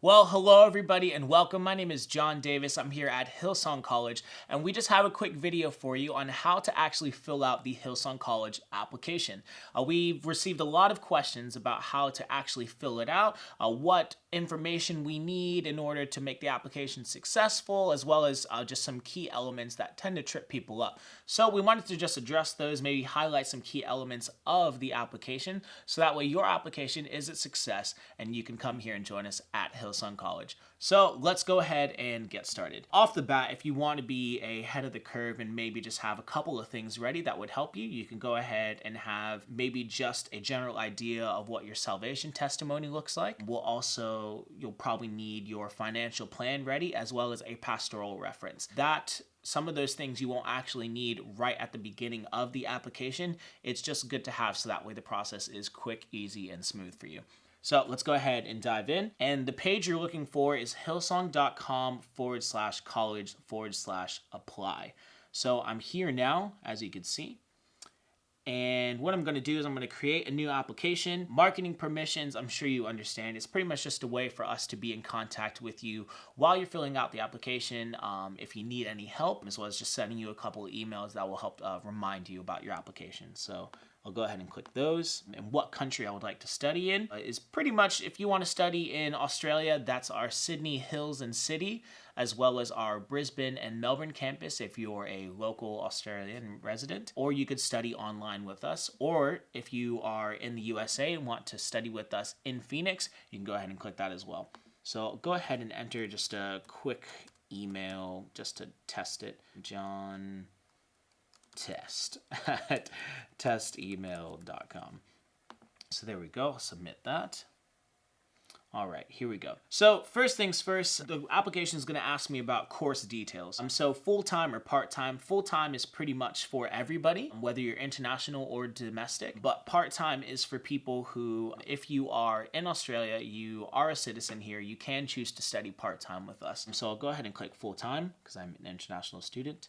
Well, hello everybody and welcome. My name is John Davis. I'm here at Hillsong College, and we just have a quick video for you on how to actually fill out the Hillsong College application. We've received a lot of questions about how to actually fill it out, what information we need in order to make the application successful, as well as just some key elements that tend to trip people up. So we wanted to just address those, maybe highlight some key elements of the application, so that way your application is a success and you can come here and join us at Hillsong College. So let's go ahead and get started. Off the bat, if you want to be ahead of the curve and maybe just have a couple of things ready that would help you, you can go ahead and have maybe just a general idea of what your salvation testimony looks like. You'll probably need your financial plan ready, as well as a pastoral reference. Some of those things you won't actually need right at the beginning of the application. It's just good to have so that way the process is quick, easy, and smooth for you. So let's go ahead and dive in. And the page you're looking for is hillsong.com/college/apply. So I'm here now, as you can see. And what I'm going to do is I'm going to create a new application. Marketing permissions, I'm sure you understand. It's pretty much just a way for us to be in contact with you while you're filling out the application, if you need any help, as well as just sending you a couple of emails that will help remind you about your application. So I'll go ahead and click those. And what country I would like to study in is pretty much, if you want to study in Australia, that's our Sydney Hills and City, as well as our Brisbane and Melbourne campus if you're a local Australian resident. Or you could study online with us. Or if you are in the USA and want to study with us in Phoenix, you can go ahead and click that as well. So I'll go ahead and enter just a quick email just to test it. John Test at testemail.com. So there we go. I'll submit that. All right, here we go. So first things first, the application is going to ask me about course details. So full-time or part-time. Full-time is pretty much for everybody, whether you're international or domestic. But part-time is for people who, if you are in Australia, you are a citizen here, you can choose to study part-time with us. So I'll go ahead and click full-time because I'm an international student.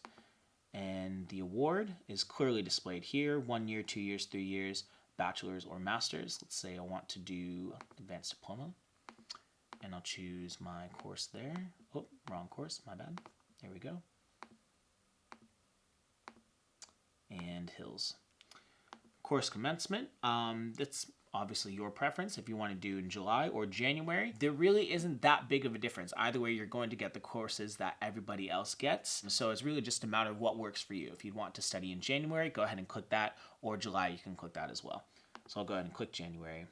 And the award is clearly displayed here: 1 year, 2 years, 3 years, bachelor's or master's. Let's say I want to do advanced diploma. And I'll choose my course there. Oh, wrong course, my bad. There we go. And Hills. Course commencement. That's obviously your preference if you want to do in July or January. There really isn't that big of a difference. Either way, you're going to get the courses that everybody else gets. So it's really just a matter of what works for you. If you want to study in January, go ahead and click that, or July, you can click that as well. So I'll go ahead and click January.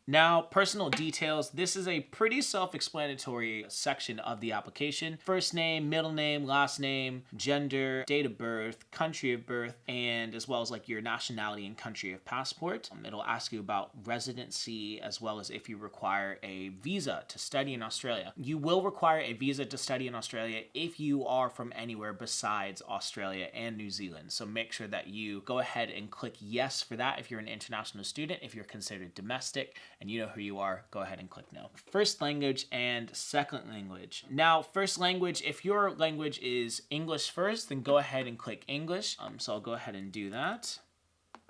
Now, personal details. This is a pretty self-explanatory section of the application. First name, middle name, last name, gender, date of birth, country of birth, and as well as like your nationality and country of passport. It'll ask you about residency, as well as if you require a visa to study in Australia. You will require a visa to study in Australia if you are from anywhere besides Australia and New Zealand. So make sure that you go ahead and click yes for that if you're an international student. If you're considered domestic and you know who you are, go ahead and click no. First language and second language. Now, first language, if your language is English first, then go ahead and click English. So I'll go ahead and do that.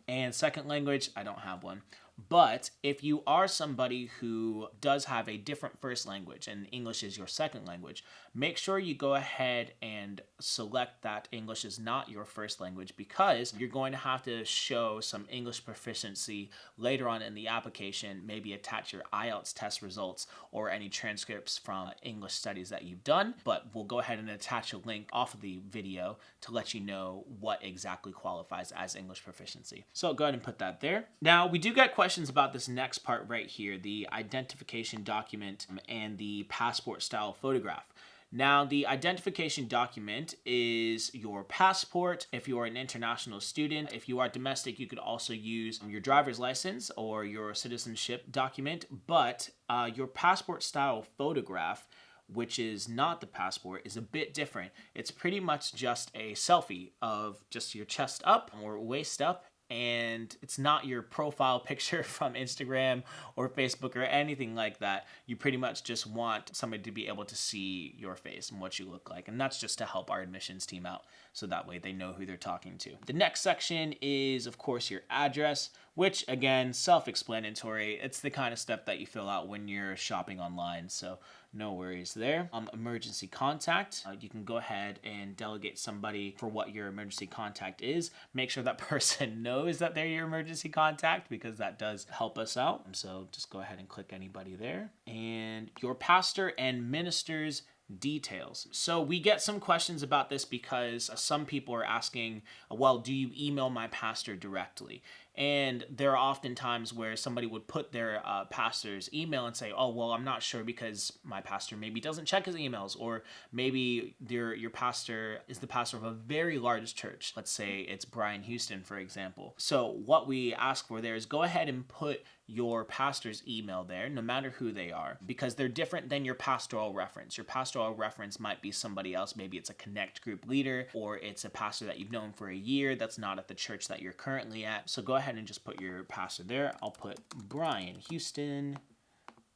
And second language, I don't have one. But if you are somebody who does have a different first language and English is your second language, make sure you go ahead and select that English is not your first language, because you're going to have to show some English proficiency later on in the application, maybe attach your IELTS test results or any transcripts from English studies that you've done. But we'll go ahead and attach a link off of the video to let you know what exactly qualifies as English proficiency. So go ahead and put that there. Now, we do get questions about this next part right here, the identification document and the passport style photograph. Now, the identification document is your passport if you are an international student. If you are domestic, you could also use your driver's license or your citizenship document. But your passport style photograph, which is not the passport, is a bit different. It's pretty much just a selfie of just your chest up or waist up, and it's not your profile picture from Instagram or Facebook or anything like that. You pretty much just want somebody to be able to see your face and what you look like. And that's just to help our admissions team out, so that way they know who they're talking to. The next section is, of course, your address, which again, self-explanatory. It's the kind of stuff that you fill out when you're shopping online, so no worries there. Emergency contact. You can go ahead and delegate somebody for what your emergency contact is. Make sure that person knows that they're your emergency contact, because that does help us out. So just go ahead and click anybody there. And your pastor and minister's details. So we get some questions about this because some people are asking, well, do you email my pastor directly? And there are often times where somebody would put their pastor's email and say, oh, well, I'm not sure because my pastor maybe doesn't check his emails, or maybe your pastor is the pastor of a very large church. Let's say it's Brian Houston, for example. So what we ask for there is go ahead and put your pastor's email there, no matter who they are, because they're different than your pastoral reference. Your pastoral reference might be somebody else. Maybe it's a Connect group leader, or it's a pastor that you've known for a year that's not at the church that you're currently at. So go ahead and just put your pastor there. I'll put Brian Houston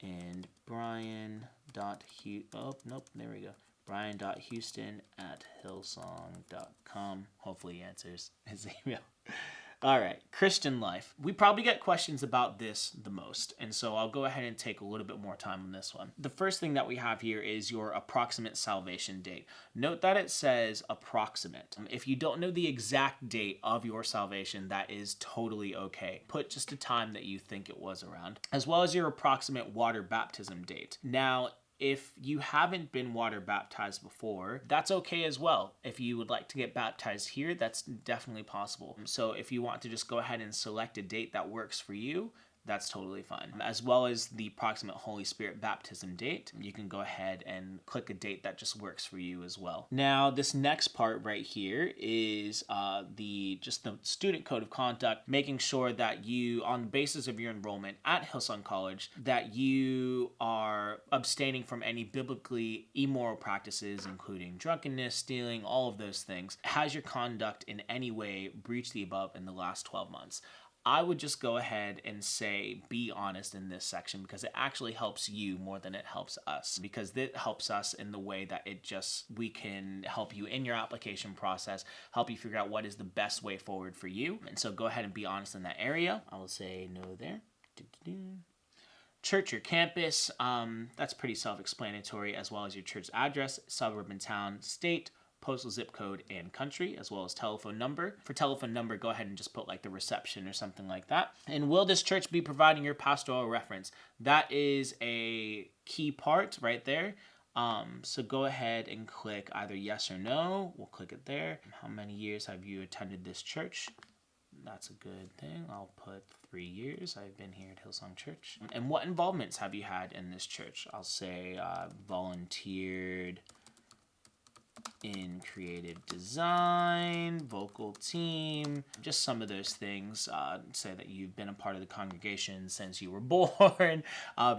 and Brian.Houston@Hillsong.com. Hopefully he answers his email. All right, Christian life. We probably get questions about this the most, and so I'll go ahead and take a little bit more time on this one. The first thing that we have here is your approximate salvation date. Note that it says approximate. If you don't know the exact date of your salvation, that is totally okay. Put just a time that you think it was around, as well as your approximate water baptism date. Now, if you haven't been water baptized before, that's okay as well. If you would like to get baptized here, that's definitely possible. So if you want to just go ahead and select a date that works for you, that's totally fine. As well as the approximate Holy Spirit baptism date, you can go ahead and click a date that just works for you as well. Now, this next part right here is the student code of conduct, making sure that you, on the basis of your enrollment at Hillsong College, that you are abstaining from any biblically immoral practices, including drunkenness, stealing, all of those things. Has your conduct in any way breached the above in the last 12 months? I would just go ahead and say be honest in this section, because it actually helps you more than it helps us, because it helps us in the way that we can help you in your application process, help you figure out what is the best way forward for you. And so go ahead and be honest in that area. I will say no there. Church or campus, that's pretty self-explanatory, as well as your church address, suburb and town, state, postal zip code, and country, as well as telephone number. For telephone number, go ahead and just put like the reception or something like that. And will this church be providing your pastoral reference? That is a key part right there. So go ahead and click either yes or no. We'll click it there. How many years have you attended this church? That's a good thing. I'll put 3 years. I've been here at Hillsong Church. And what involvements have you had in this church? I'll say volunteered in creative design, vocal team, just some of those things. Say that you've been a part of the congregation since you were born.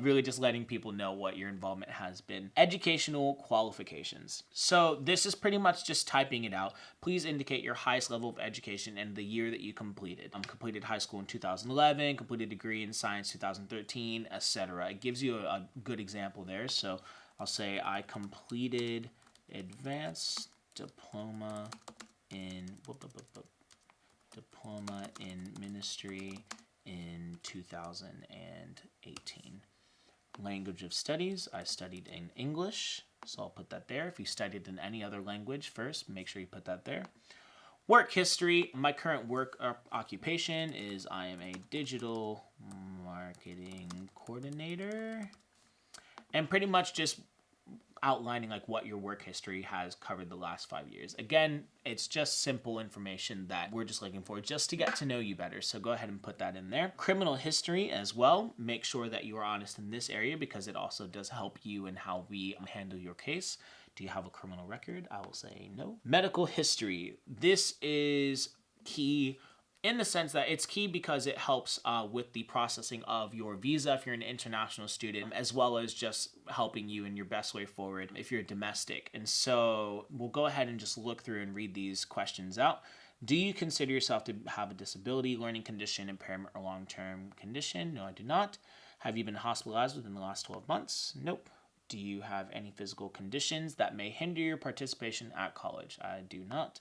Really just letting people know what your involvement has been. Educational qualifications. So this is pretty much just typing it out. Please indicate your highest level of education and the year that you completed. Completed high school in 2011, completed degree in science 2013, etc. It gives you a good example there. So I'll say I completed advanced diploma in ministry in 2018. Language of studies, I studied in English, so I'll put that there. If you studied in any other language first, make sure you put that there. Work history, my current work occupation is I am a digital marketing coordinator, and pretty much just outlining like what your work history has covered the last 5 years. Again, it's just simple information that we're just looking for just to get to know you better. So go ahead and put that in there. Criminal history as well. Make sure that you are honest in this area, because it also does help you in how we handle your case. Do you have a criminal record? I will say no. Medical history. This is key in the sense that it's key because it helps with the processing of your visa if you're an international student, as well as just helping you in your best way forward if you're domestic. And so we'll go ahead and just look through and read these questions out. Do you consider yourself to have a disability, learning condition, impairment, or long-term condition? No, I do not. Have you been hospitalized within the last 12 months? Nope. Do you have any physical conditions that may hinder your participation at college? I do not.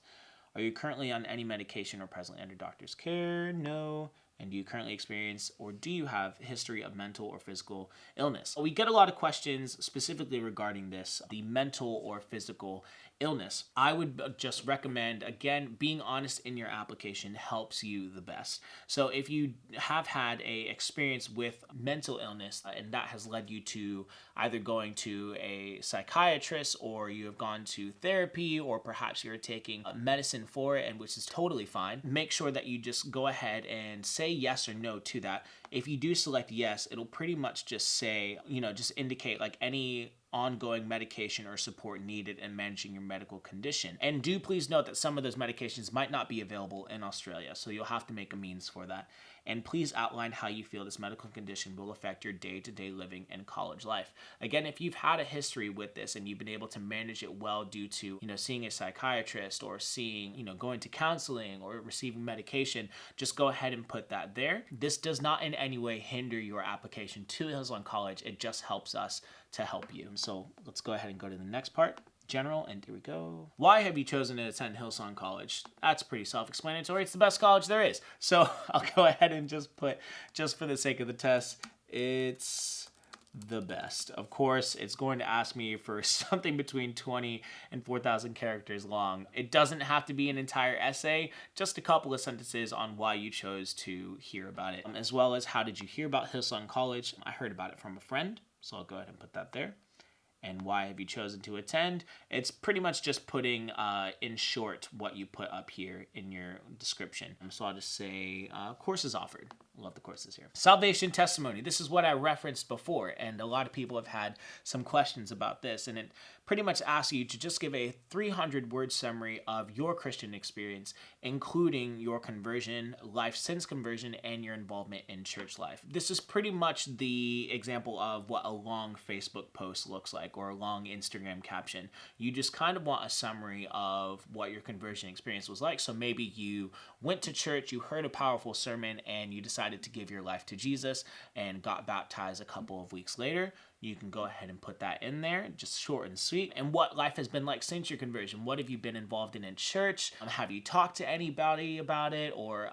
Are you currently on any medication or presently under doctor's care? No. And do you currently experience, or do you have history of mental or physical illness? We get a lot of questions specifically regarding this, the mental or physical illness. I would just recommend, again, being honest in your application helps you the best. So if you have had a experience with mental illness and that has led you to either going to a psychiatrist, or you have gone to therapy, or perhaps you're taking medicine for it, and which is totally fine, make sure that you just go ahead and say yes or no to that. If you do select yes, it'll pretty much just say, just indicate like any ongoing medication or support needed in managing your medical condition. And do please note that some of those medications might not be available in Australia, so you'll have to make a means for that. And please outline how you feel this medical condition will affect your day-to-day living and college life. Again, if you've had a history with this and you've been able to manage it well due to, seeing a psychiatrist or going to counseling or receiving medication, just go ahead and put that there. This does not in any way hinder your application to Hillsong College. It just helps us to help you. So let's go ahead and go to the next part. General, and here we go. Why have you chosen to attend Hillsong College? That's pretty self-explanatory. It's the best college there is. So I'll go ahead and just put, just for the sake of the test, it's the best. Of course, it's going to ask me for something between 20 and 4,000 characters long. It doesn't have to be an entire essay, just a couple of sentences on why you chose to hear about it, as well as how did you hear about Hillsong College. I heard about it from a friend, so I'll go ahead and put that there. And why have you chosen to attend? It's pretty much just putting, in short, what you put up here in your description. So I'll just say, courses offered. Love the courses here. Salvation testimony. This is what I referenced before, and a lot of people have had some questions about this, and it pretty much asks you to just give a 300-word summary of your Christian experience, including your conversion, life since conversion, and your involvement in church life. This is pretty much the example of what a long Facebook post looks like, or a long Instagram caption. You just kind of want a summary of what your conversion experience was like. So maybe you went to church, you heard a powerful sermon, and you decided to give your life to Jesus and got baptized a couple of weeks later. You can go ahead and put that in there, just short and sweet. And what life has been like since your conversion. What have you been involved in church? Have you talked to anybody about it? Or,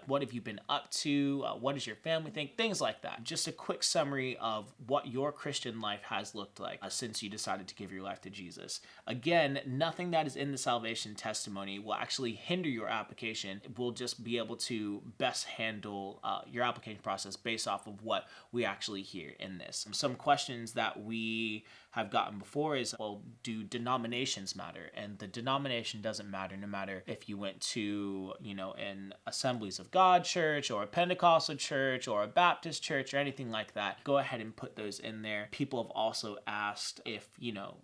what have you been up to? What does your family think? Things like that. Just a quick summary of what your Christian life has looked like since you decided to give your life to Jesus. Again, nothing that is in the salvation testimony will actually hinder your application. We'll just be able to best handle your application process based off of what we actually hear in this. Some questions that we have gotten before is, well, do denominations matter? And the denomination doesn't matter, no matter if you went to, an Assemblies of God church, or a Pentecostal church, or a Baptist church, or anything like that. Go ahead and put those in there. People have also asked if,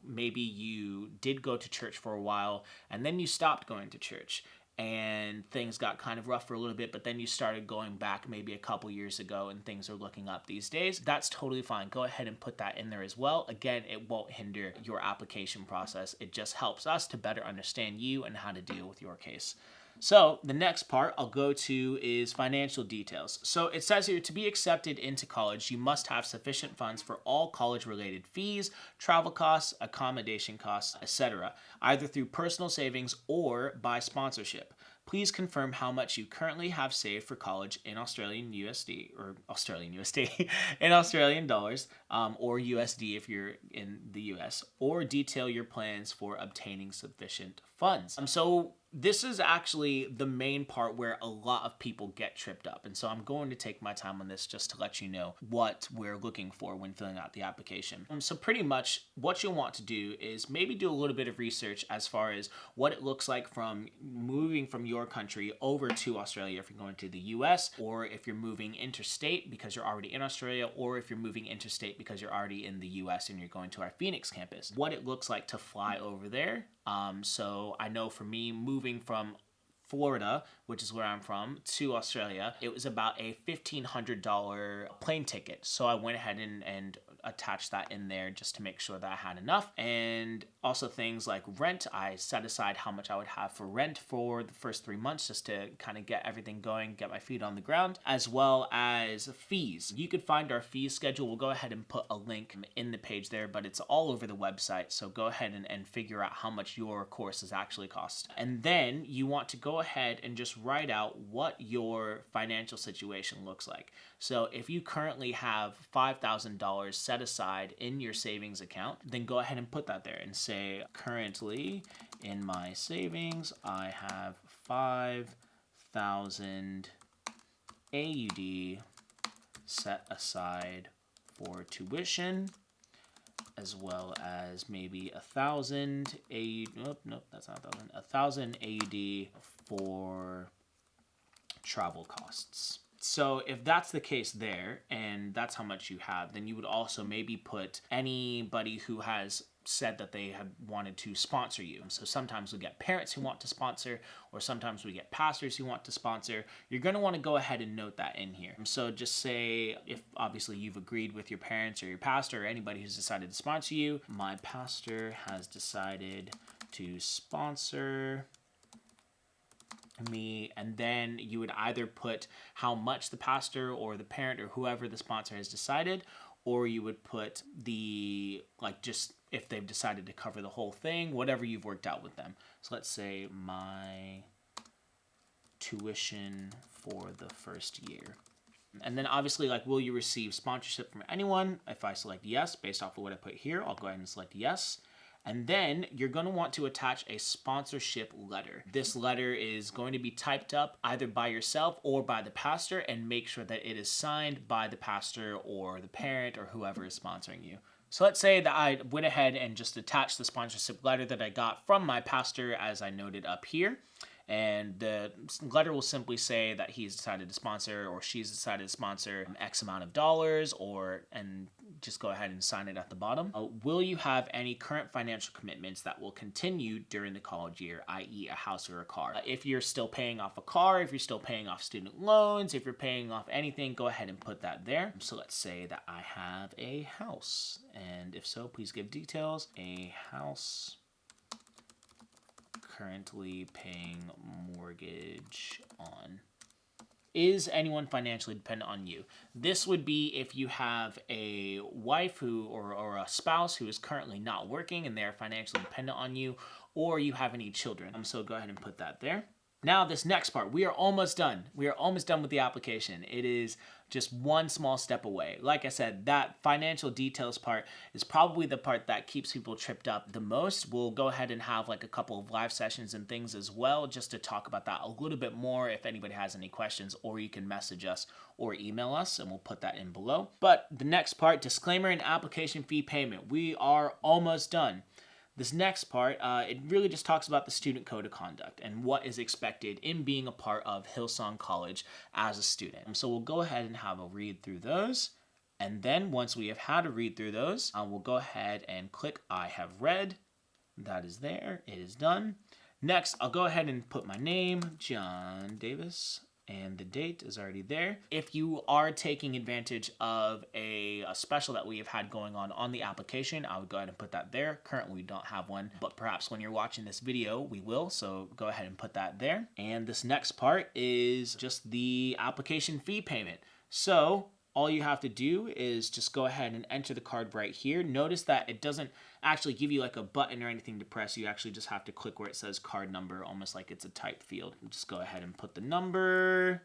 maybe you did go to church for a while and then you stopped going to church, and things got kind of rough for a little bit, but then you started going back maybe a couple years ago and things are looking up these days. That's totally fine. Go ahead and put that in there as well. Again, it won't hinder your application process. It just helps us to better understand you and how to deal with your case. So the next part I'll go to is financial details. So it says here, to be accepted into college, you must have sufficient funds for all college-related fees, travel costs, accommodation costs, etc., either through personal savings or by sponsorship. Please confirm how much you currently have saved for college in Australian USD, in Australian dollars, or USD if you're in the US, or detail your plans for obtaining sufficient funds. So this is actually the main part where a lot of people get tripped up. And so I'm going to take my time on this just to let you know what we're looking for when filling out the application. So pretty much what you'll want to do is maybe do a little bit of research as far as what it looks like from moving from your country over to Australia if you're going to the US, or if you're moving interstate because you're already in Australia, or if you're moving interstate because you're already in the US and you're going to our Phoenix campus. What it looks like to fly over there. So I know for me, moving from Florida, which is where I'm from, to Australia, it was about a $1,500 plane ticket. So I went ahead and attach that in there just to make sure that I had enough. And also things like rent, I set aside how much I would have for rent for the first 3 months just to kind of get everything going, get my feet on the ground, as well as fees. You could find our fee schedule. We'll go ahead and put a link in the page there, but it's all over the website. So go ahead and figure out how much your courses actually cost. And then you want to go ahead and just write out what your financial situation looks like. So if you currently have $5,000 set aside in your savings account, then go ahead and put that there and say, currently in my savings, I have 5,000 AUD set aside for tuition, as well as maybe 1,000 AUD, nope, that's not 1,000, 1,000 AUD for travel costs. So if that's the case there, and that's how much you have, then you would also maybe put anybody who has said that they had wanted to sponsor you. So sometimes we get parents who want to sponsor, or sometimes we get pastors who want to sponsor. You're going to want to go ahead and note that in here. So just say, if obviously you've agreed with your parents or your pastor or anybody who's decided to sponsor you, my pastor has decided to sponsor me, and then you would either put how much the pastor or the parent or whoever the sponsor has decided, or you would put the, like, just if they've decided to cover the whole thing, whatever you've worked out with them. So let's say my tuition for the first year. And then obviously, like, will you receive sponsorship from anyone? If I select yes, based off of what I put here, I'll go ahead and select yes. And then you're going to want to attach a sponsorship letter. This letter is going to be typed up either by yourself or by the pastor, and make sure that it is signed by the pastor or the parent or whoever is sponsoring you. So let's say that I went ahead and just attached the sponsorship letter that I got from my pastor, as I noted up here. And the letter will simply say that he's decided to sponsor, or she's decided to sponsor X amount of dollars, and just go ahead and sign it at the bottom. Will you have any current financial commitments that will continue during the college year, i.e. a house or a car? If you're still paying off a car, if you're still paying off student loans, if you're paying off anything, go ahead and put that there. So let's say that I have a house, and if so, please give details. A house currently paying mortgage on. Is anyone financially dependent on you? This would be if you have a wife who or a spouse who is currently not working and they're financially dependent on you, or you have any children. So go ahead and put that there. Now this next part, we are almost done. We are almost done with the application. It is just one small step away. Like I said, that financial details part is probably the part that keeps people tripped up the most. We'll go ahead and have like a couple of live sessions and things as well, just to talk about that a little bit more if anybody has any questions, or you can message us or email us and we'll put that in below. But the next part, disclaimer and application fee payment. We are almost done. This next part, it really just talks about the student code of conduct and what is expected in being a part of Hillsong College as a student. So we'll go ahead and have a read through those. And then once we have had a read through those, we'll go ahead and click I have read. That is there. It is done. Next, I'll go ahead and put my name, John Davis, and the date is already there. If you are taking advantage of a special that we have had going on the application, I would go ahead and put that there. Currently, we don't have one, but perhaps when you're watching this video, we will. So go ahead and put that there. And this next part is just the application fee payment. So all you have to do is just go ahead and enter the card right here. Notice that it doesn't actually give you like a button or anything to press. You actually just have to click where it says card number, almost like it's a type field. Just go ahead and put the number.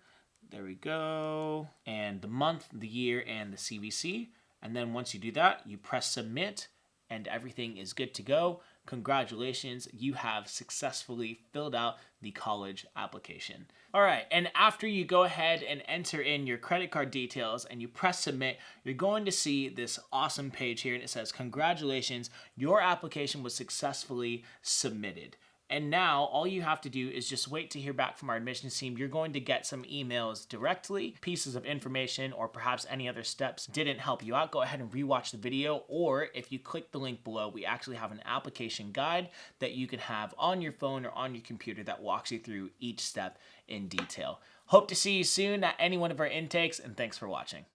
There we go. And the month, the year, and the CVC. And then once you do that, you press submit and everything is good to go. Congratulations, you have successfully filled out the college application. All right, and after you go ahead and enter in your credit card details and you press submit, you're going to see this awesome page here, and it says, congratulations, your application was successfully submitted. And now all you have to do is just wait to hear back from our admissions team. You're going to get some emails directly, pieces of information, or perhaps any other steps didn't help you out. Go ahead and rewatch the video, or if you click the link below, we actually have an application guide that you can have on your phone or on your computer that walks you through each step in detail. Hope to see you soon at any one of our intakes, and thanks for watching.